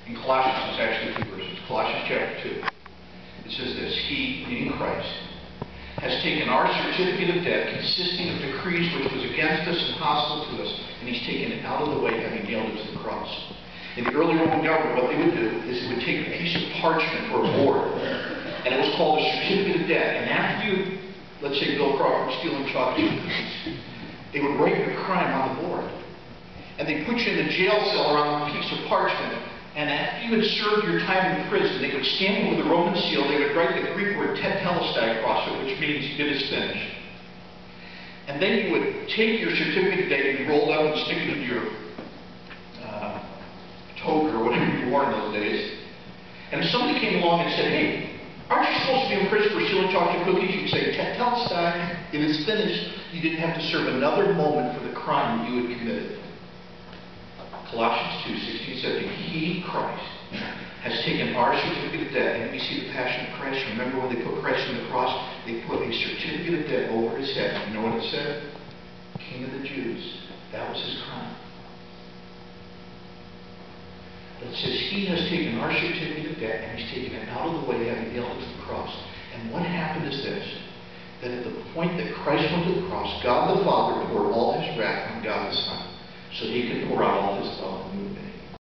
In Colossians, it's actually 2 verses. Colossians chapter 2. It says this: He, meaning Christ, has taken our certificate of debt, consisting of decrees which was against us and hostile to us, and He's taken it out of the way, having nailed it to the cross. In the early Roman government, what they would do is they would take a piece of parchment or a board, and it was called a certificate of debt. And after you, let's say Bill Crawford stealing chocolate cookies, they would write your crime on the board. And they put you in the jail cell around a piece of parchment. And after you had served your time in prison, they would stamp it with the Roman seal. They would write the Greek word tetelestai across it, which means it is finished. And then you would take your certificate of debt, you'd roll it up and stick it in your toga or whatever you wore in those days. And if somebody came along and said, "Hey, aren't you supposed to be in prison for stealing chocolate cookies?" You'd say, "Tetelestai, it is finished." You didn't have to serve another moment for the crime that you had committed. Colossians 2:16-17, He, Christ, has taken our certificate of debt. And we see the passion of Christ. Remember when they put Christ on the cross, they put a certificate of debt over His head. You know what it said? King of the Jews. That was His crime. But it says He has taken our certificate of debt and He's taken it out of the way, having nailed it to the cross. And what happened is this: that at the point that Christ went to the cross, God the Father poured all His wrath on God the Son, so that He could pour out all His love and move in.